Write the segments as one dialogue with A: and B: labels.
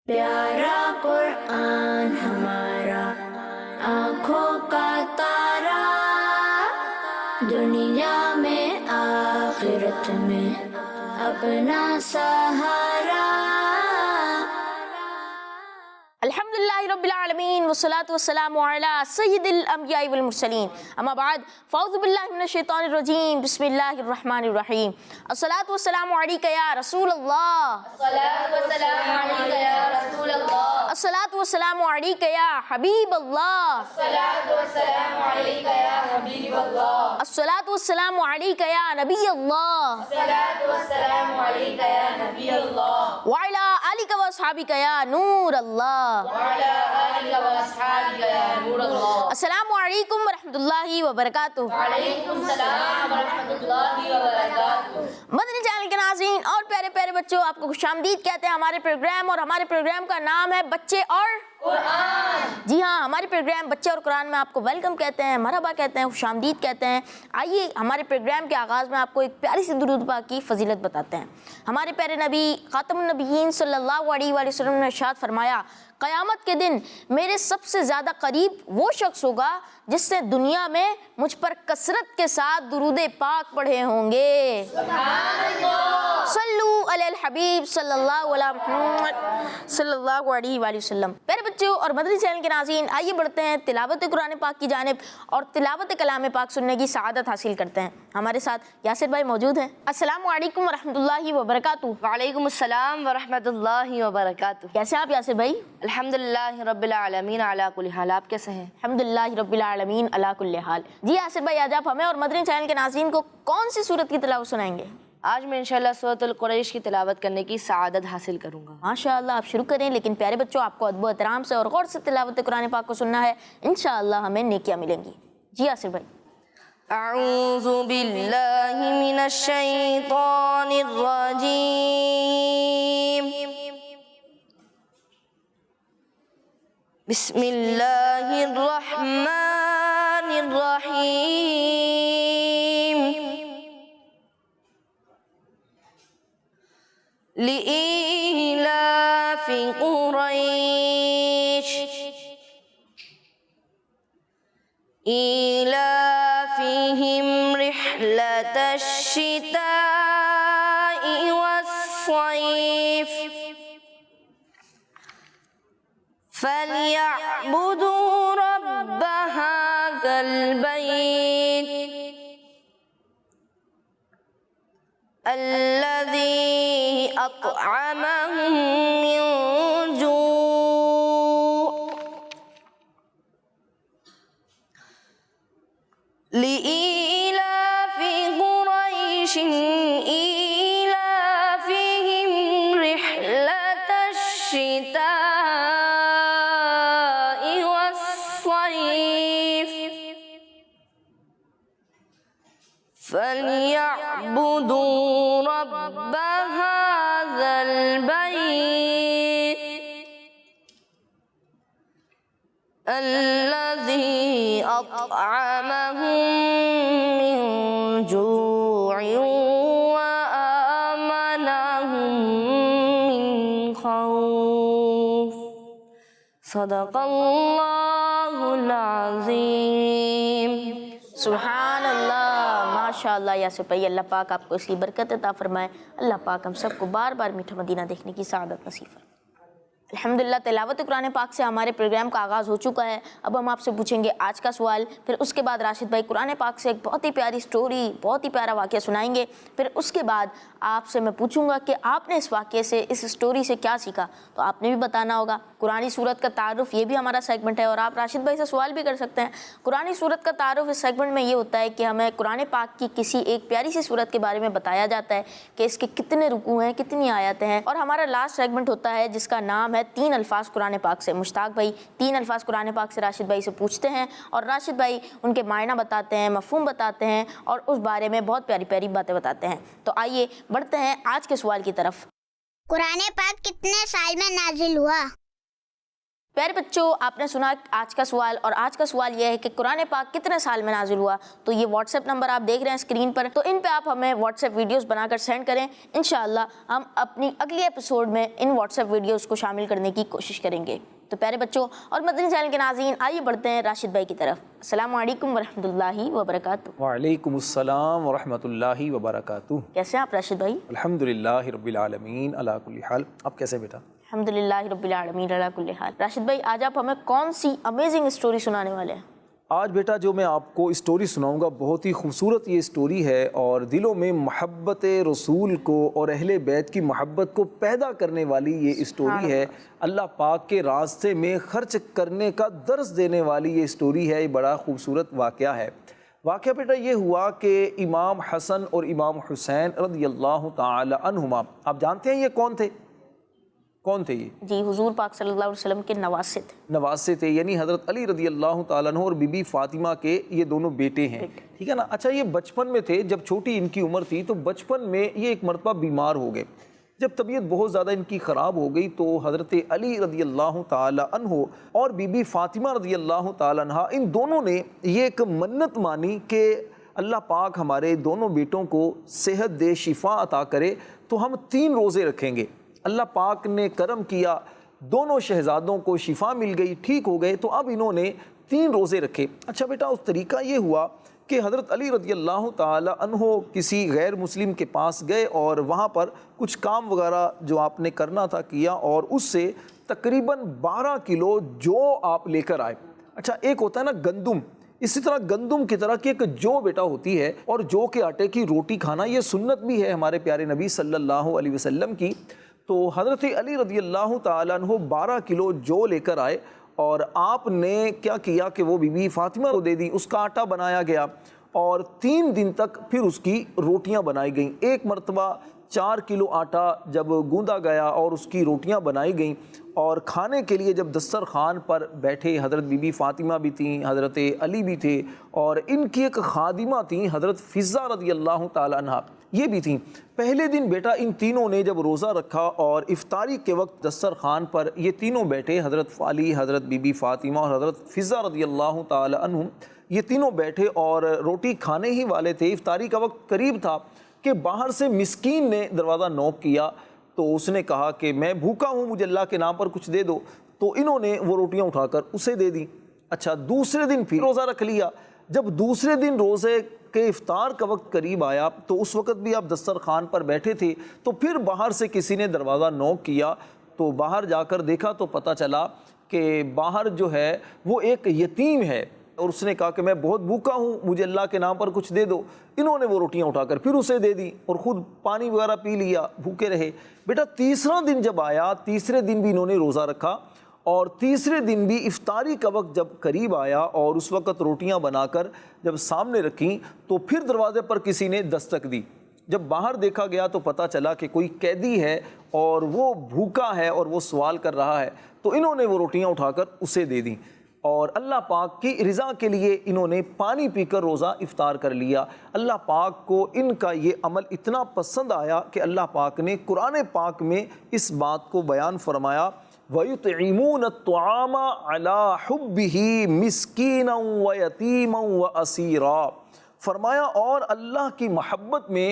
A: پیارا قرآن ہمارا آنکھوں کا تارا، دنیا میں آخرت میں اپنا سہارا۔
B: الحمدللہ رب العالمین والصلاة والسلام علی سید الانبیاء والمرسلین، اما بعد فاعوذ باللہ من الشیطان الرجیم، بسم اللہ الرحمن الرحیم۔ الصلاة والسلام علیک یا رسول اللہ،
C: الصلاۃ والسلام علیک یا رسول اللہ،
B: الصلاة والسلام علیک یا حبیب اللہ،
C: الصلاۃ والسلام علیک یا حبیب اللہ،
B: الصلاة والسلام علیک یا نبی اللہ،
C: الصلاۃ والسلام علیک یا نبی اللہ،
B: وعلی آلک و اصحابک یا نور اللہ۔
C: وعلی آلک واصحابک یا نور اللہ۔
B: السلام علیکم ورحمۃ اللہ وبرکاتہ۔
C: وعلیکم السلام ورحمۃ اللہ وبرکاتہ۔
B: مدنی چینل کے ناظرین اور پیارے پیارے بچوں، آپ کو خوش آمدید کہتے ہیں ہمارے پروگرام، اور ہمارے پروگرام کا نام ہے بچے اور
C: قرآن۔
B: جی ہاں، ہمارے پروگرام بچے اور قرآن میں آپ کو ویلکم کہتے ہیں، مرحبا کہتے ہیں، خوش آمدید کہتے ہیں۔ آئیے ہمارے پروگرام کے آغاز میں آپ کو ایک پیاری سی درود پاک کی فضیلت بتاتے ہیں۔ ہمارے پیارے نبی خاتم النبیین صلی اللہ علیہ وآلہ وسلم نے ارشاد فرمایا، قیامت کے دن میرے سب سے زیادہ قریب وہ شخص ہوگا جس نے دنیا میں مجھ پر کثرت کے ساتھ درود پاک پڑھے ہوں گے۔ صلو علی الحبیب صلی اللہ علیہ محمد صلی اللہ علیہ وآلہ وسلم۔ پیارے بچوں اور مدنی چینل کے ناظرین، آئیے بڑھتے ہیں تلاوت قرآن پاک کی جانب اور تلاوت کلام پاک سننے کی سعادت حاصل کرتے ہیں۔ ہمارے ساتھ یاسر بھائی موجود ہیں۔ السلام علیکم ورحمۃ اللہ وبرکاتہ۔
D: وعلیکم السلام ورحمۃ اللہ وبرکاتہ۔
B: کیسے ہیں آپ یاسر بھائی؟
D: الحمدللہ رب العالمین علی کل حال۔ آپ کیسے ہیں؟
B: الحمدللہ رب العالمین علی کل حال۔ جی یاسر بھائی، آج آپ ہمیں اور مدنی چینل کے ناظرین کو کون سی سورت کی تلاوت سنائیں گے؟
D: آج میں انشاءاللہ سورۃ القریش کی تلاوت کرنے کی سعادت حاصل کروں گا۔
B: ماشاءاللہ، آپ شروع کریں، لیکن پیارے بچوں آپ کو ادب و احترام سے اور غور سے تلاوت قرآن پاک کو سننا ہے، انشاءاللہ ہمیں نیکیاں ملیں گی۔ جی یاسر بھائی۔
D: اعوذ باللہ من الشیطان الرجیم، بسم اللہ الرحمن الرحیم۔ لإيلاف قريش إيلافهم رحلة الشتاء والصيف فليعبدوا رب هذا البيت الذي أطعمهم من جوع لإيلاف قريش إيلافهم رحلة الشتاء والصيف فليعبدوا رب هذا البيت الذي أطعمهم من جوع وآمنهم من خوف صدق اللہ العظیم۔
B: سبحان اللہ، ماشاءاللہ یاسر بھائی، اللہ پاک آپ کو اس کی برکت عطا فرمائے، اللہ پاک ہم سب کو بار بار میٹھا مدینہ دیکھنے کی سعادت نصیب فرمائے۔ الحمدللہ تلاوت قرآن پاک سے ہمارے پروگرام کا آغاز ہو چکا ہے۔ اب ہم آپ سے پوچھیں گے آج کا سوال، پھر اس کے بعد راشد بھائی قرآن پاک سے ایک بہت ہی پیاری سٹوری، بہت ہی پیارا واقعہ سنائیں گے، پھر اس کے بعد آپ سے میں پوچھوں گا کہ آپ نے اس واقعے سے، اس سٹوری سے کیا سیکھا، تو آپ نے بھی بتانا ہوگا۔ قرآنی صورت کا تعارف، یہ بھی ہمارا سیگمنٹ ہے، اور آپ راشد بھائی سے سوال بھی کر سکتے ہیں۔ قرآنی صورت کا تعارف اس سیگمنٹ میں یہ ہوتا ہے کہ ہمیں قرآن پاک کی کسی ایک پیاری سی صورت کے بارے میں بتایا جاتا ہے کہ اس کے کتنے رکوع ہیں، کتنی آیاتیں ہیں، اور ہمارا لاسٹ سیگمنٹ ہوتا ہے جس کا نام ہے 3 الفاظ قرآن پاک سے۔ مشتاق بھائی 3 الفاظ قرآن پاک سے راشد بھائی سے پوچھتے ہیں، اور راشد بھائی ان کے معنی بتاتے ہیں، مفہوم بتاتے ہیں، اور اس بارے میں بہت پیاری پیاری باتیں بتاتے ہیں۔ تو آئیے بڑھتے ہیں آج کے سوال کی طرف۔
E: قرآن پاک کتنے سال میں نازل ہوا؟
B: پیارے بچوں، آپ نے سنا آج کا سوال، اور آج کا سوال یہ ہے کہ قرآن پاک کتنے سال میں نازل ہوا؟ تو یہ واٹس ایپ نمبر آپ دیکھ رہے ہیں اسکرین پر، تو ان پہ آپ ہمیں واٹس ایپ ویڈیوز بنا کر سینڈ کریں. انشاءاللہ ہم اپنی اگلی ایپیسوڈ میں ان واٹس ایپ ویڈیوز کو شامل کرنے کی کوشش کریں گے. تو پیارے بچوں اور مدنی چینل کے ناظرین، آئیے بڑھتے ہیں راشد بھائی کی طرف. السلام علیکم ورحمۃ اللہ وبرکاتہ.
E: وعلیکم السلام ورحمۃ اللہ وبرکاتہ.
B: کیسے ہیں آپ راشد بھائی؟
E: الحمدللہ رب العالمین علی کل حال. آپ کیسے بیٹا؟
B: الحمدللہ رب العالمین علی کل حال. راشد بھائی، آج آپ ہمیں کون سی امیزنگ اسٹوری سنانے والے ہیں؟
E: آج بیٹا جو میں آپ کو اسٹوری سناؤں گا بہت ہی خوبصورت یہ اسٹوری ہے، اور دلوں میں محبت رسول کو اور اہل بیت کی محبت کو پیدا کرنے والی یہ اسٹوری ہے. اللہ پاک کے راستے میں خرچ کرنے کا درس دینے والی یہ اسٹوری ہے. یہ بڑا خوبصورت واقعہ ہے. واقعہ بیٹا یہ ہوا کہ امام حسن اور امام حسین رضی اللہ تعالی عنہما، آپ جانتے ہیں یہ کون تھے؟ کون تھے یہ؟
B: جی، حضور پاک صلی اللہ علیہ وسلم کے نواسے تھے.
E: نواسے تھے، یعنی حضرت علی رضی اللہ تعالیٰ عنہ اور بی بی فاطمہ کے یہ دونوں بیٹے ہیں. ٹھیک ہے نا. اچھا، یہ بچپن میں تھے، جب چھوٹی ان کی عمر تھی تو بچپن میں یہ ایک مرتبہ بیمار ہو گئے. جب طبیعت بہت زیادہ ان کی خراب ہو گئی تو حضرت علی رضی اللہ تعالیٰ عنہ اور بی بی فاطمہ رضی اللہ تعالیٰ عنہ، ان دونوں نے یہ ایک منت مانی کہ اللہ پاک ہمارے دونوں بیٹوں کو صحت دے، شفا عطا کرے تو ہم 3 روزے رکھیں گے. اللہ پاک نے کرم کیا، دونوں شہزادوں کو شفا مل گئی، ٹھیک ہو گئے، تو اب انہوں نے 3 روزے رکھے. اچھا بیٹا، اس طریقہ یہ ہوا کہ حضرت علی رضی اللہ تعالی عنہ کسی غیر مسلم کے پاس گئے اور وہاں پر کچھ کام وغیرہ جو آپ نے کرنا تھا کیا، اور اس سے تقریباً 12 کلو جو آپ لے کر آئے. اچھا، ایک ہوتا ہے نا گندم، اسی طرح گندم کی طرح کی ایک جو بیٹا ہوتی ہے، اور جو کے آٹے کی روٹی کھانا یہ سنت بھی ہے ہمارے پیارے نبی صلی اللہ علیہ وسلم کی. تو حضرت علی رضی اللہ تعالیٰ عنہ 12 کلو جو لے کر آئے، اور آپ نے کیا کیا کہ وہ بی بی فاطمہ کو دے دی. اس کا آٹا بنایا گیا اور 3 دن تک پھر اس کی روٹیاں بنائی گئیں. ایک مرتبہ 4 کلو آٹا جب گوندا گیا اور اس کی روٹیاں بنائی گئیں، اور کھانے کے لیے جب دسترخوان پر بیٹھے، حضرت بی بی فاطمہ بھی تھیں، حضرت علی بھی تھے، اور ان کی ایک خادمہ تھیں حضرت فضہ رضی اللہ تعالیٰ عنہ، یہ بھی تھیں. پہلے دن بیٹا ان تینوں نے جب روزہ رکھا اور افطاری کے وقت دسترخوان پر یہ تینوں بیٹھے، حضرت علی، حضرت بی بی فاطمہ اور حضرت فضہ رضی اللہ تعالی عنہ، یہ تینوں بیٹھے اور روٹی کھانے ہی والے تھے. افطاری کا وقت قریب تھا کہ باہر سے مسکین نے دروازہ نوک کیا. تو اس نے کہا کہ میں بھوکا ہوں، مجھے اللہ کے نام پر کچھ دے دو. تو انہوں نے وہ روٹیاں اٹھا کر اسے دے دی. اچھا، دوسرے دن پھر روزہ رکھ لیا. جب دوسرے دن روزے کے افطار کا وقت قریب آیا تو اس وقت بھی آپ دسترخوان پر بیٹھے تھے، تو پھر باہر سے کسی نے دروازہ نوک کیا. تو باہر جا کر دیکھا تو پتہ چلا کہ باہر جو ہے وہ ایک یتیم ہے، اور اس نے کہا کہ میں بہت بھوکا ہوں، مجھے اللہ کے نام پر کچھ دے دو. انہوں نے وہ روٹیاں اٹھا کر پھر اسے دے دی اور خود پانی وغیرہ پی لیا، بھوکے رہے. بیٹا تیسرا دن جب آیا، تیسرے دن بھی انہوں نے روزہ رکھا، اور تیسرے دن بھی افطاری کا وقت جب قریب آیا اور اس وقت روٹیاں بنا کر جب سامنے رکھیں تو پھر دروازے پر کسی نے دستک دی. جب باہر دیکھا گیا تو پتہ چلا کہ کوئی قیدی ہے اور وہ بھوکا ہے اور وہ سوال کر رہا ہے. تو انہوں نے وہ روٹیاں اٹھا کر اسے دے دیں، اور اللہ پاک کی رضا کے لیے انہوں نے پانی پی کر روزہ افطار کر لیا. اللہ پاک کو ان کا یہ عمل اتنا پسند آیا کہ اللہ پاک نے قرآن پاک میں اس بات کو بیان فرمایا، وَيُطْعِمُونَ الطَّعَامَ عَلَىٰ حُبِّهِ مِسْكِينًا وَيَتِيمًا وَأَسِيرًا. فرمایا اور اللہ کی محبت میں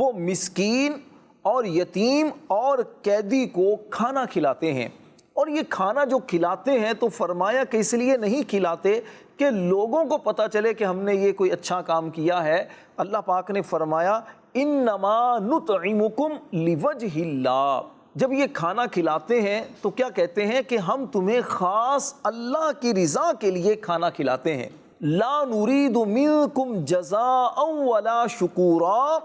E: وہ مسکین اور یتیم اور قیدی کو کھانا کھلاتے ہیں. اور یہ کھانا جو کھلاتے ہیں تو فرمایا کہ اس لیے نہیں کھلاتے کہ لوگوں کو پتہ چلے کہ ہم نے یہ کوئی اچھا کام کیا ہے. اللہ پاک نے فرمایا اِنَّمَا نُطْعِمُكُمْ لِوَجْهِ اللَّهِ. جب یہ کھانا کھلاتے ہیں تو کیا کہتے ہیں کہ ہم تمہیں خاص اللہ کی رضا کے لیے کھانا کھلاتے ہیں. لا نريد منكم جزاء ولا شکورا.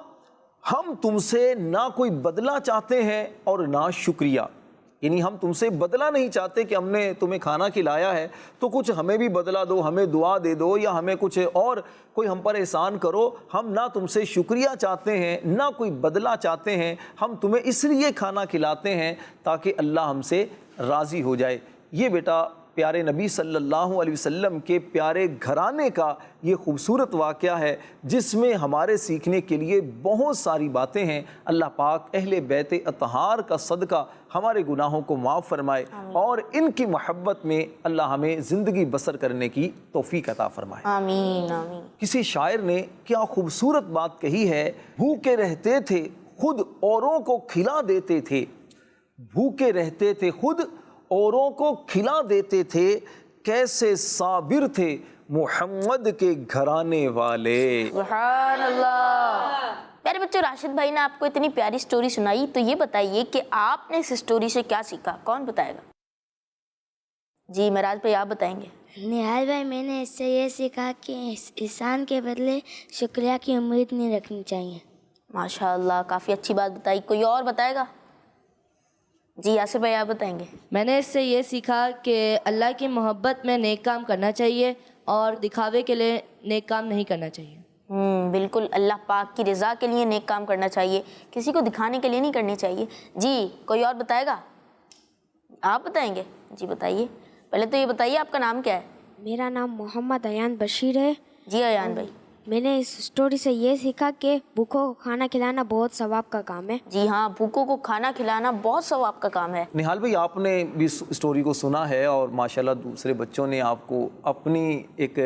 E: ہم تم سے نہ کوئی بدلہ چاہتے ہیں اور نہ شکریہ. یعنی ہم تم سے بدلہ نہیں چاہتے کہ ہم نے تمہیں کھانا کھلایا ہے تو کچھ ہمیں بھی بدلہ دو، ہمیں دعا دے دو، یا ہمیں کچھ اور کوئی ہم پر احسان کرو. ہم نہ تم سے شکریہ چاہتے ہیں نہ کوئی بدلہ چاہتے ہیں. ہم تمہیں اس لیے کھانا کھلاتے ہیں تاکہ اللہ ہم سے راضی ہو جائے. یہ بیٹا پیارے نبی صلی اللہ علیہ وسلم کے پیارے گھرانے کا یہ خوبصورت واقعہ ہے جس میں ہمارے سیکھنے کے لیے بہت ساری باتیں ہیں۔ اللہ پاک اہل بیت اطہار کا صدقہ ہمارے گناہوں کو معاف فرمائے اور ان کی محبت میں اللہ ہمیں زندگی بسر کرنے کی توفیق عطا فرمائے۔
B: آمین آمین۔
E: کسی شاعر نے کیا خوبصورت بات کہی ہے، بھوکے رہتے تھے خود اوروں کو کھلا دیتے تھے، بھوکے رہتے تھے خود اوروں کو کھلا دیتے تھے، کیسے صابر تھے محمد کے گھرانے والے۔
B: سبحان اللہ۔ پیارے بچوں، راشد بھائی نے آپ کو اتنی پیاری سٹوری سنائی، تو یہ بتائیے کہ آپ نے اس سٹوری سے کیا سیکھا؟ کون بتائے گا؟ جی معراج بھائی آپ بتائیں گے۔
F: نہال بھائی، میں نے اس سے یہ سیکھا کہ احسان کے بدلے شکریہ کی امید نہیں رکھنی چاہیے۔
B: ماشاء اللہ، کافی اچھی بات بتائی۔ کوئی اور بتائے گا؟ جی یاسر بھائی آپ بتائیں گے۔
D: میں نے اس سے یہ سیکھا کہ اللہ کی محبت میں نیک کام کرنا چاہیے اور دکھاوے کے لیے نیک کام نہیں کرنا چاہیے۔
B: بالکل، اللہ پاک کی رضا کے لیے نیک کام کرنا چاہیے، کسی کو دکھانے کے لیے نہیں کرنی چاہیے۔ جی کوئی اور بتائے گا؟ آپ بتائیں گے؟ جی بتائیے۔ پہلے تو یہ بتائیے آپ کا نام کیا ہے؟
F: میرا نام محمد ایان بشیر ہے۔
B: جی ایان بھائی۔
F: میں نے اس سٹوری سے یہ سیکھا کہ بھوکوں کو کھانا کھلانا بہت ثواب کا کام ہے۔
B: جی ہاں، بھوکوں کو کھانا کھلانا بہت ثواب کا کام ہے۔
E: نہال بھائی، آپ نے بھی سٹوری کو سنا ہے اور ماشاءاللہ دوسرے بچوں نے آپ کو اپنی ایک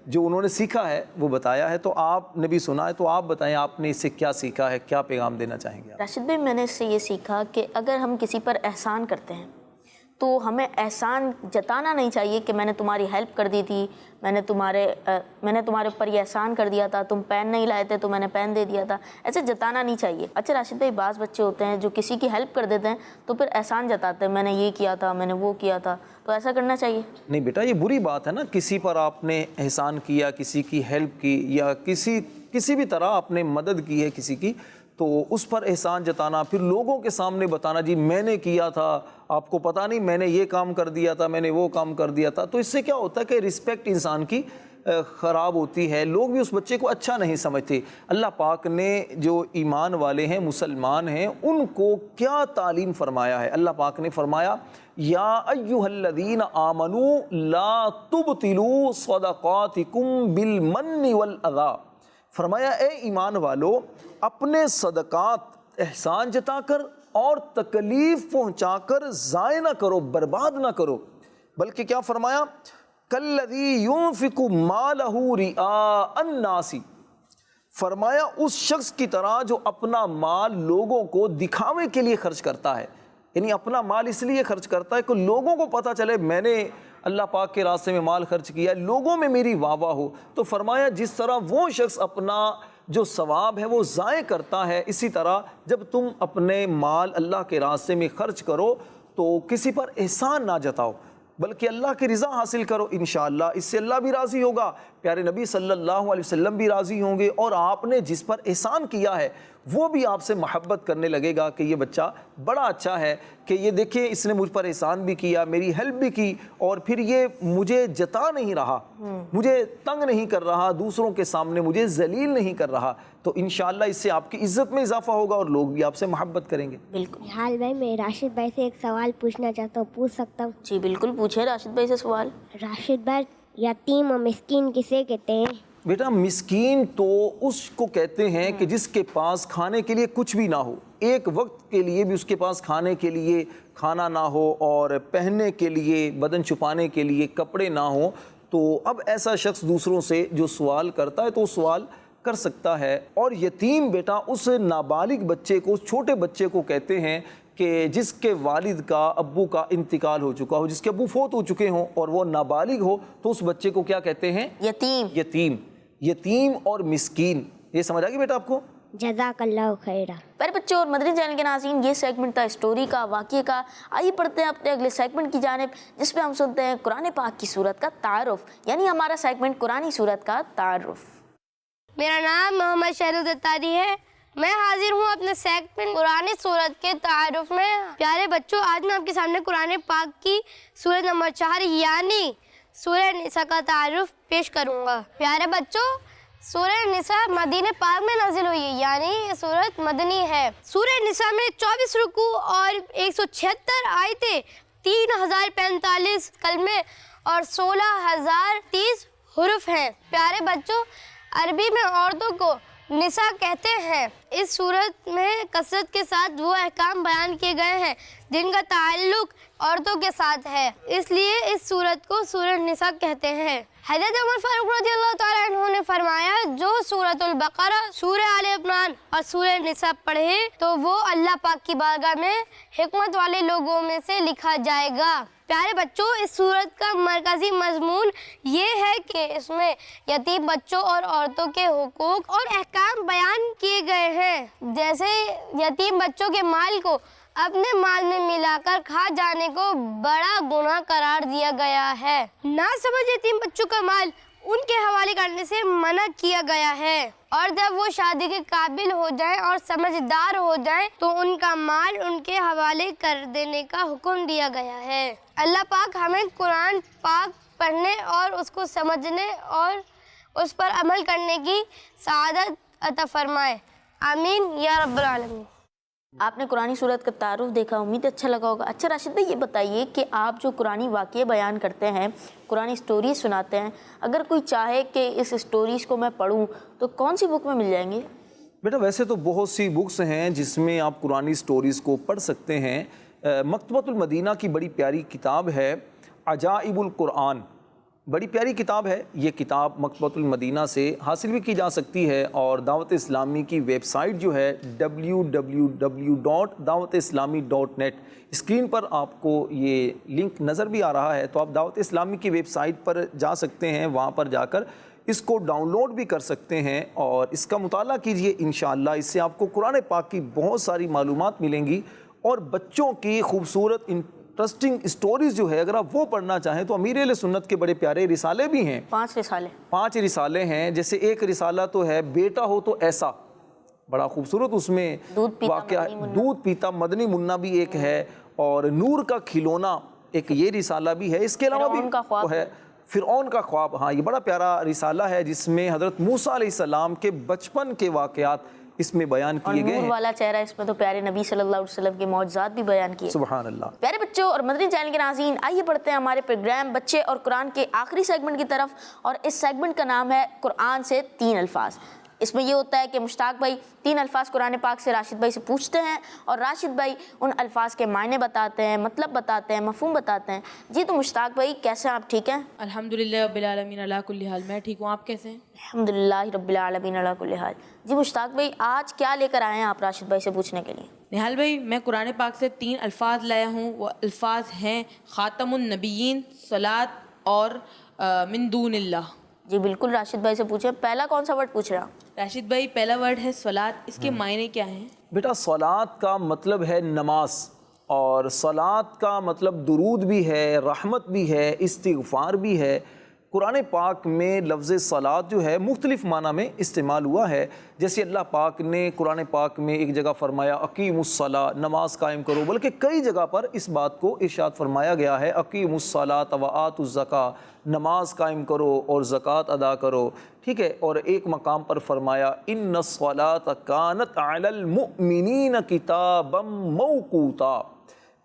E: جو انہوں نے سیکھا ہے وہ بتایا ہے، تو آپ نے بھی سنا ہے، تو آپ بتائیں آپ نے اس سے کیا سیکھا ہے، کیا پیغام دینا چاہیں گے آپ؟
B: راشد بھائی، میں نے اس سے یہ سیکھا کہ اگر ہم کسی پر احسان کرتے ہیں تو ہمیں احسان جتانا نہیں چاہیے کہ میں نے تمہاری ہیلپ کر دی تھی، میں نے تمہارے اوپر یہ احسان کر دیا تھا، تم پین نہیں لائے تھے تو میں نے پین دے دیا تھا، ایسے جتانا نہیں چاہیے۔ اچھا راشد بھائی، بعض بچے ہوتے ہیں جو کسی کی ہیلپ کر دیتے ہیں تو پھر احسان جتاتے ہیں، میں نے یہ کیا تھا، میں نے وہ کیا تھا، تو ایسا کرنا چاہیے؟
E: نہیں بیٹا، یہ بری بات ہے نا، کسی پر آپ نے احسان کیا، کسی کی ہیلپ کی یا کسی بھی طرح آپ نے مدد کی ہے کسی کی، تو اس پر احسان جتانا، پھر لوگوں کے سامنے بتانا جی میں نے کیا تھا، آپ کو پتہ نہیں میں نے یہ کام کر دیا تھا، میں نے وہ کام کر دیا تھا، تو اس سے کیا ہوتا ہے کہ رسپیکٹ انسان کی خراب ہوتی ہے، لوگ بھی اس بچے کو اچھا نہیں سمجھتے۔ اللہ پاک نے جو ایمان والے ہیں، مسلمان ہیں، ان کو کیا تعلیم فرمایا ہے؟ اللہ پاک نے فرمایا یا ایھا الذین آمنوا لا تبطلوا صدقاتکم بالمن والاذی، فرمایا اے ایمان والو، اپنے صدقات احسان جتا کر اور تکلیف پہنچا کر ضائع نہ کرو، برباد نہ کرو، بلکہ کیا فرمایا کالذی ينفق مالہ رئاء الناس، فرمایا اس شخص کی طرح جو اپنا مال لوگوں کو دکھاوے کے لیے خرچ کرتا ہے، یعنی اپنا مال اس لیے خرچ کرتا ہے کہ لوگوں کو پتہ چلے میں نے اللہ پاک کے راستے میں مال خرچ کیا، لوگوں میں میری واہ واہ ہو۔ تو فرمایا جس طرح وہ شخص اپنا جو ثواب ہے وہ ضائع کرتا ہے، اسی طرح جب تم اپنے مال اللہ کے راستے میں خرچ کرو تو کسی پر احسان نہ جتاؤ، بلکہ اللہ کی رضا حاصل کرو، انشاءاللہ اس سے اللہ بھی راضی ہوگا، پیارے نبی صلی اللہ علیہ وسلم بھی راضی ہوں گے، اور آپ نے جس پر احسان کیا ہے وہ بھی آپ سے محبت کرنے لگے گا کہ یہ بچہ بڑا اچھا ہے، کہ یہ دیکھیں اس نے مجھ پر احسان بھی کیا، میری ہیلپ بھی کی، اور پھر یہ مجھے جتا نہیں رہا، مجھے تنگ نہیں کر رہا، دوسروں کے سامنے مجھے ذلیل نہیں کر رہا، تو انشاءاللہ اس سے آپ کی عزت میں اضافہ ہوگا اور لوگ بھی آپ سے محبت کریں گے۔
B: بالکل۔
F: نہال بھائی، میں راشد بھائی سے ایک سوال پوچھنا چاہتا ہوں، پوچھ سکتا ہوں؟
B: جی بالکل، پوچھیں راشد بھائی سے سوال۔
F: راشد بھائی، یتیم و مسکین کسے کہتے ہیں؟
E: بیٹا مسکین تو اس کو کہتے ہیں کہ جس کے پاس کھانے کے لیے کچھ بھی نہ ہو، ایک وقت کے لیے بھی اس کے پاس کھانے کے لیے کھانا نہ ہو اور پہننے کے لیے، بدن چھپانے کے لیے کپڑے نہ ہوں، تو اب ایسا شخص دوسروں سے جو سوال کرتا ہے تو وہ سوال کر سکتا ہے۔ اور یتیم بیٹا اس نابالغ بچے کو، اس چھوٹے بچے کو کہتے ہیں کہ جس کے والد کا، ابو کا انتقال ہو چکا ہو، جس کے ابو فوت ہو چکے ہوں اور وہ نابالغ ہو، تو اس بچے کو کیا کہتے ہیں؟
B: یتیم۔
E: یتیم اور مسکین، یہ سمجھ آ گئی بیٹا آپ کو؟
F: جزاک اللہ خیرہ۔
B: پیارے بچوں اور مدنی چینل کے ناظرین، یہ سیگمنٹ تھا اسٹوری کا، واقعے کا۔ آئیے پڑھتے ہیں اپنے اگلے سیگمنٹ کی جانب، جس پہ ہم سنتے ہیں قرآن پاک کی سورت کا تعارف، یعنی ہمارا سیگمنٹ قرآنی سورت کا تعارف۔
G: میرا نام محمد شہرود اتاری ہے، میں حاضر ہوں اپنے سیگمنٹ قرآن سورت کے تعارف میں۔ پیارے بچوں، آج میں آپ کے سامنے قرآن پاک کی سورت نمبر 4 یعنی سورہ نساء کا تعارف پیش کروں گا۔ پیارے بچوں، سورہ نساء مدینہ پاک میں نازل ہوئی ہے، یعنی یہ سورت مدنی ہے۔ سورہ نساء میں 24 رکوع اور 176 آیتیں 3045 کلمے اور 16,030 حروف ہیں۔ پیارے بچوں، عربی میں عورتوں کو نساء کہتے ہیں۔ اس صورت میں کثرت کے ساتھ وہ احکام بیان کیے گئے ہیں جن کا تعلق عورتوں کے ساتھ ہے، اس لیے اس صورت کو سورۃ النساء کہتے ہیں۔ حضرت عمر فاروق رضی اللہ تعالیٰ عنہ نے فرمایا، جو سورۃ البقرہ، سورہ آل عمران اور سورہ النساء پڑھے تو وہ اللہ پاک کی بارگاہ میں حکمت والے لوگوں میں سے لکھا جائے گا۔ پیارے بچوں، اس سورت کا مرکزی مضمون یہ ہے کہ اس میں یتیم بچوں اور عورتوں کے حقوق اور احکام بیان کیے گئے ہیں، جیسے یتیم بچوں کے مال کو اپنے مال میں ملا کر کھا جانے کو بڑا گناہ قرار دیا گیا ہے۔ ناسمجھ یتیم بچوں کا مال ان کے حوالے کرنے سے منع کیا گیا ہے، اور جب وہ شادی کے قابل ہو جائیں اور سمجھدار ہو جائیں تو ان کا مال ان کے حوالے کر دینے کا حکم دیا گیا ہے۔ اللہ پاک ہمیں قرآن پاک پڑھنے اور اس کو سمجھنے اور اس پر عمل کرنے کی سعادت عطا فرمائے، آمین یا رب العالمین۔
B: آپ نے قرآنی صورت کا تعارف دیکھا، امید اچھا لگا ہوگا۔ اچھا راشد بھائی، یہ بتائیے کہ آپ جو قرآنی واقعے بیان کرتے ہیں، قرآنی سٹوریز سناتے ہیں، اگر کوئی چاہے کہ اس سٹوریز کو میں پڑھوں تو کون سی بک میں مل جائیں گے؟
E: بیٹا ویسے تو بہت سی بکس ہیں جس میں آپ قرآنی سٹوریز کو پڑھ سکتے ہیں۔ مکتبۃ المدینہ کی بڑی پیاری کتاب ہے عجائب القرآن، بڑی پیاری کتاب ہے۔ یہ کتاب مکتبۃ المدینہ سے حاصل بھی کی جا سکتی ہے، اور دعوت اسلامی کی ویب سائٹ جو ہے www.dawatislami.net، اسکرین پر آپ کو یہ لنک نظر بھی آ رہا ہے، تو آپ دعوت اسلامی کی ویب سائٹ پر جا سکتے ہیں، وہاں پر جا کر اس کو ڈاؤن لوڈ بھی کر سکتے ہیں اور اس کا مطالعہ کیجئے۔ انشاءاللہ اس سے آپ کو قرآن پاک کی بہت ساری معلومات ملیں گی، اور بچوں کی خوبصورت انٹرسٹنگ سٹوریز جو ہے اگر آپ وہ پڑھنا چاہیں تو امیر اہل سنت کے بڑے پیارے رسالے بھی ہیں، 5 رسالے ہیں۔ جیسے ایک رسالہ تو ہے بیٹا ہو تو ایسا، بڑا خوبصورت اس میں واقعہ ہے۔ دودھ پیتا مدنی منا بھی ایک ہے، اور نور کا کھلونا ایک یہ رسالہ بھی ہے۔ اس کے علاوہ بھی ہے فرعون کا خواب، ہاں یہ بڑا پیارا رسالہ ہے جس میں حضرت موسیٰ علیہ السلام کے بچپن کے واقعات اس میں بیان کیے گئے ہیں۔
B: نور والا چہرہ، اس میں تو پیارے نبی صلی اللہ علیہ وسلم کے معجزات بھی بیان کیے۔
E: سبحان اللہ۔
B: پیارے بچوں اور مدنی چینل کے ناظرین، آئیے پڑھتے ہیں ہمارے پروگرام بچے اور قرآن کے آخری سیگمنٹ کی طرف، اور اس سیگمنٹ کا نام ہے قرآن سے 3 الفاظ۔ اس میں یہ ہوتا ہے کہ مشتاق بھائی 3 الفاظ قرآن پاک سے راشد بھائی سے پوچھتے ہیں، اور راشد بھائی ان الفاظ کے معنی بتاتے ہیں، مطلب بتاتے ہیں، مفہوم بتاتے ہیں۔ جی تو مشتاق بھائی کیسے ہیں آپ؟ ٹھیک ہیں
C: الحمدللہ رب العالمین علی کل حال، میں ٹھیک ہوں، آپ کیسے ہیں؟
B: الحمدللہ رب العالمین علی کل حال۔ جی مشتاق بھائی آج کیا لے کر آئے ہیں آپ راشد بھائی سے پوچھنے کے لیے؟
C: نہال بھائی میں قرآن پاک سے 3 الفاظ لایا ہوں، وہ الفاظ ہیں خاتم النبیین، صلاۃ اور من دون اللہ۔
B: جی بالکل، راشد بھائی سے پوچھیں، پہلا کون سا ورڈ پوچھ رہا ہوں؟
C: راشد بھائی پہلا ورڈ ہے صلاۃ، اس کے معنی کیا ہیں؟
E: بیٹا صلاۃ کا مطلب ہے نماز، اور صلاۃ کا مطلب درود بھی ہے، رحمت بھی ہے، استغفار بھی ہے۔ قرآن پاک میں لفظ صلاۃ جو ہے مختلف معنی میں استعمال ہوا ہے، جیسے اللہ پاک نے قرآن پاک میں ایک جگہ فرمایا اقیموا الصلاۃ، نماز قائم کرو، بلکہ کئی جگہ پر اس بات کو ارشاد فرمایا گیا ہے اقیموا الصلاۃ وآتوا الزکاۃ، نماز قائم کرو اور زکوٰۃ ادا کرو، ٹھیک ہے۔ اور ایک مقام پر فرمایا ان الصلاۃ کانت علی المؤمنین کتابا موقوتا،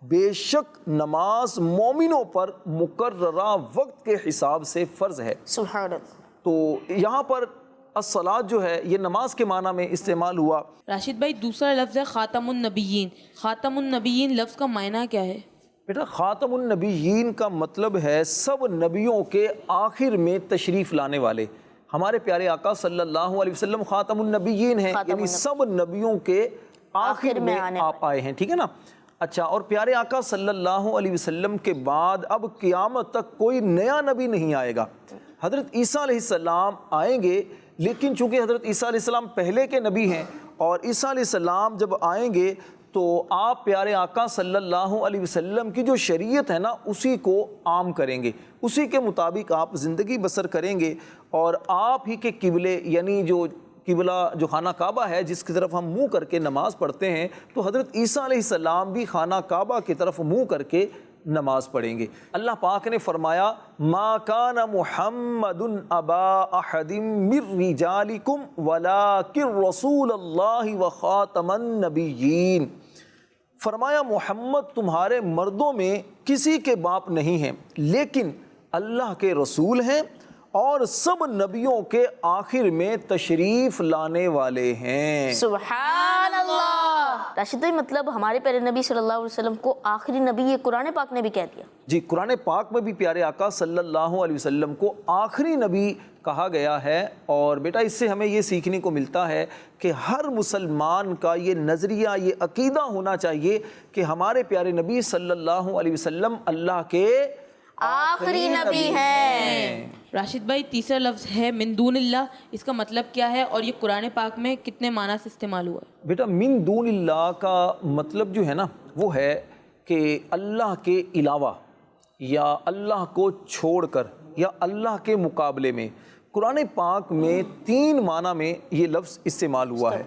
E: بے شک نماز مومنوں پر مقررہ وقت کے حساب سے فرض ہے۔
B: سبحان اللہ۔
E: تو یہاں پر الصلاۃ جو ہے یہ نماز کے معنی میں استعمال ہوا۔
C: راشد بھائی دوسرا لفظ ہے خاتم النبیین، خاتم النبیین لفظ کا معنی کیا ہے؟
E: بیٹا خاتم النبیین کا مطلب ہے سب نبیوں کے آخر میں تشریف لانے والے۔ ہمارے پیارے آقا صلی اللہ علیہ وسلم خاتم النبیین ہیں، یعنی سب نبیوں کے آخر میں آپ آئے ہیں، ٹھیک ہے نا۔ اچھا، اور پیارے آقا صلی اللہ علیہ وسلم کے بعد اب قیامت تک کوئی نیا نبی نہیں آئے گا۔ حضرت عیسیٰ علیہ السلام آئیں گے، لیکن چونکہ حضرت عیسیٰ علیہ السلام پہلے کے نبی ہیں، اور عیسیٰ علیہ السلام جب آئیں گے تو آپ پیارے آقا صلی اللہ علیہ وسلم کی جو شریعت ہے نا اسی کو عام کریں گے، اسی کے مطابق آپ زندگی بسر کریں گے، اور آپ ہی کے قبلے یعنی جو قبلہ جو خانہ کعبہ ہے جس کی طرف ہم منہ کر کے نماز پڑھتے ہیں، تو حضرت عیسیٰ علیہ السلام بھی خانہ کعبہ کی طرف منہ کر کے نماز پڑھیں گے۔ اللہ پاک نے فرمایا ما کان محمد ابا احد من رجالکم ولکن رسول اللہ وخاتم النبیین۔ فرمایا محمد تمہارے مردوں میں کسی کے باپ نہیں ہیں لیکن اللہ کے رسول ہیں اور سب نبیوں کے آخر میں تشریف لانے والے ہیں۔
B: سبحان اللہ۔ راشد بھائی مطلب ہمارے پیارے نبی صلی اللہ علیہ وسلم کو آخری نبی یہ قرآن پاک نے بھی کہہ دیا؟
E: جی، قرآن پاک میں بھی پیارے آقا صلی اللہ علیہ وسلم کو آخری نبی کہا گیا ہے۔ اور بیٹا اس سے ہمیں یہ سیکھنے کو ملتا ہے کہ ہر مسلمان کا یہ نظریہ، یہ عقیدہ ہونا چاہیے کہ ہمارے پیارے نبی صلی اللہ علیہ وسلم اللہ کے
B: آخری نبی ہیں۔
C: راشد بھائی تیسرا لفظ ہے من دون اللہ، اس کا مطلب کیا ہے اور یہ قرآن پاک میں کتنے معنی سے استعمال ہوا ہے؟
E: بیٹا من دون اللہ کا مطلب جو ہے نا وہ ہے کہ اللہ کے علاوہ یا اللہ کو چھوڑ کر یا اللہ کے مقابلے میں۔ قرآن پاک میں 3 معنی میں یہ لفظ استعمال ہوا ہے۔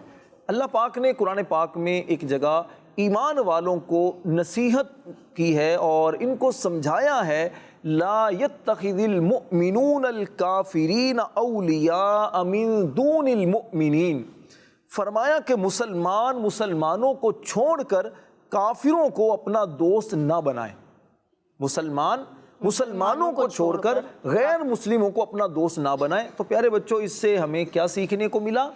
E: اللہ پاک نے قرآن پاک میں ایک جگہ ایمان والوں کو نصیحت کی ہے اور ان کو سمجھایا ہے لا يتخذ المؤمنون الکافرین اولیاء من دون المؤمنین۔ فرمایا کہ مسلمانوں کو چھوڑ کر کافروں کو اپنا دوست نہ بنائیں۔ مسلمانوں کو چھوڑ کر غیر مسلموں کو اپنا دوست نہ بنائیں۔ تو پیارے بچوں اس سے ہمیں کیا سیکھنے کو ملا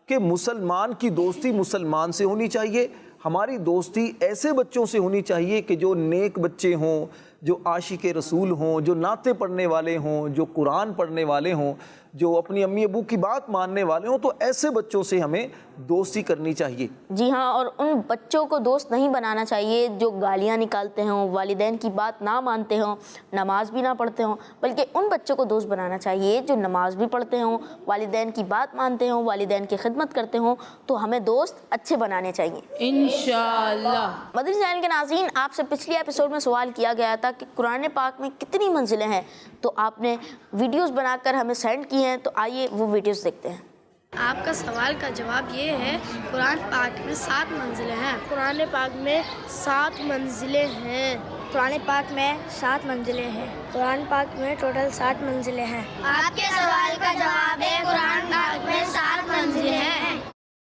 E: کہ مسلمان کی دوستی مسلمان سے ہونی چاہیے۔ ہماری دوستی ایسے بچوں سے ہونی چاہیے کہ جو نیک بچے ہوں، جو عاشق رسول ہوں، جو نعتیں پڑھنے والے ہوں، جو قرآن پڑھنے والے ہوں، جو اپنی امی ابو کی بات ماننے والے ہوں۔ تو ایسے بچوں سے ہمیں دوستی کرنی چاہیے۔
B: جی ہاں، اور ان بچوں کو دوست نہیں بنانا چاہیے جو گالیاں نکالتے ہوں، والدین کی بات نہ مانتے ہوں، نماز بھی نہ پڑھتے ہوں، بلکہ ان بچوں کو دوست بنانا چاہیے جو نماز بھی پڑھتے ہوں، والدین کی بات مانتے ہوں، والدین کی خدمت کرتے ہوں۔ تو ہمیں دوست اچھے بنانے چاہیے
C: انشاءاللہ۔
B: مدنی چینل کے ناظرین، آپ سے پچھلی ایپیسوڈ میں سوال کیا گیا تھا کہ قرآن پاک میں کتنی منزلیں ہیں، تو آپ نے ویڈیوز بنا کر ہمیں سینڈ کی ہیں، تو آئیے وہ ویڈیوز دیکھتے ہیں۔
H: آپ کا سوال کا جواب یہ ہے قرآن پاک میں 7 منزلیں ہیں۔ قرآن پاک میں 7 منزلیں ہیں۔
F: قرآن پاک میں 7 منزلیں ہیں۔ قرآن پاک میں ٹوٹل 7 منزلیں ہیں۔
G: آپ کے سوال کا جواب ہے قرآن پاک میں 7 منزلیں ہیں۔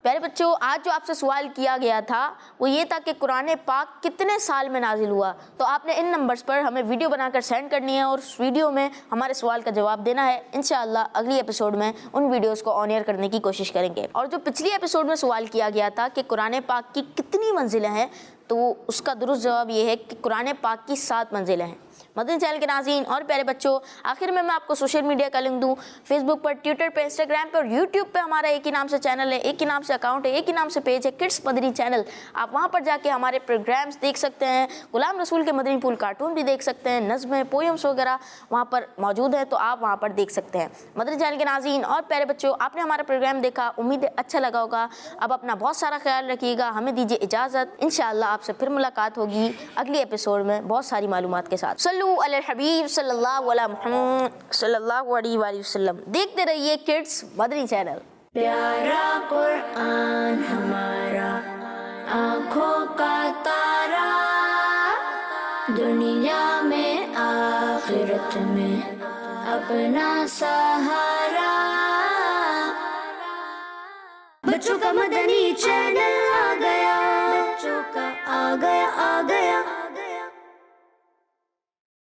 B: پیارے بچوں، آج جو آپ سے سوال کیا گیا تھا وہ یہ تھا کہ قرآن پاک کتنے سال میں نازل ہوا، تو آپ نے ان نمبرز پر ہمیں ویڈیو بنا کر سینڈ کرنی ہے اور اس ویڈیو میں ہمارے سوال کا جواب دینا ہے۔ انشاءاللہ اگلی ایپیسوڈ میں ان ویڈیوز کو آن ایئر کرنے کی کوشش کریں گے۔ اور جو پچھلی ایپیسوڈ میں سوال کیا گیا تھا کہ قرآن پاک کی کتنی منزلیں ہیں، تو اس کا درست جواب یہ ہے کہ قرآن پاک کی 7 منزلیں ہیں۔ مدنی چینل کے ناظرین اور پیارے بچوں، آخر میں آپ کو سوشل میڈیا کا لنک دوں۔ فیس بک پر، ٹویٹر پہ، انسٹاگرام پہ اور یوٹیوب پہ ہمارا ایک ہی نام سے چینل ہے، ایک ہی نام سے اکاؤنٹ ہے، ایک ہی نام سے پیج ہے، کڈس مدنی چینل۔ آپ وہاں پر جا کے ہمارے پروگرامز دیکھ سکتے ہیں، غلام رسول کے مدنی پھول کارٹون بھی دیکھ سکتے ہیں، نظمیں، پوئمس وغیرہ وہاں پر موجود ہیں، تو آپ وہاں پر دیکھ سکتے ہیں۔ مدنی چینل کے ناظرین اور پیارے بچوں، آپ نے ہمارا پروگرام دیکھا، امید ہے اچھا لگا ہوگا۔ اب اپنا بہت سارا خیال رکھیے گا، ہمیں دیجیے اجازت۔ انشاءاللہ آپ سے پھر ملاقات ہوگی اگلی ایپیسوڈ میں بہت ساری معلومات کے ساتھ۔ صلو علی الحبیب صلی اللہ علیہ محمد صلی اللہ علیہ وآلہ وسلم۔ دیکھتے رہیے کڈس مدنی چینل۔
A: پیارا قرآن ہمارا آنکھوں کا تارا، دنیا میں آخرت میں اپنا سہارا۔ بچوں کا مدنی چینل آ گیا، بچوں کا آ گیا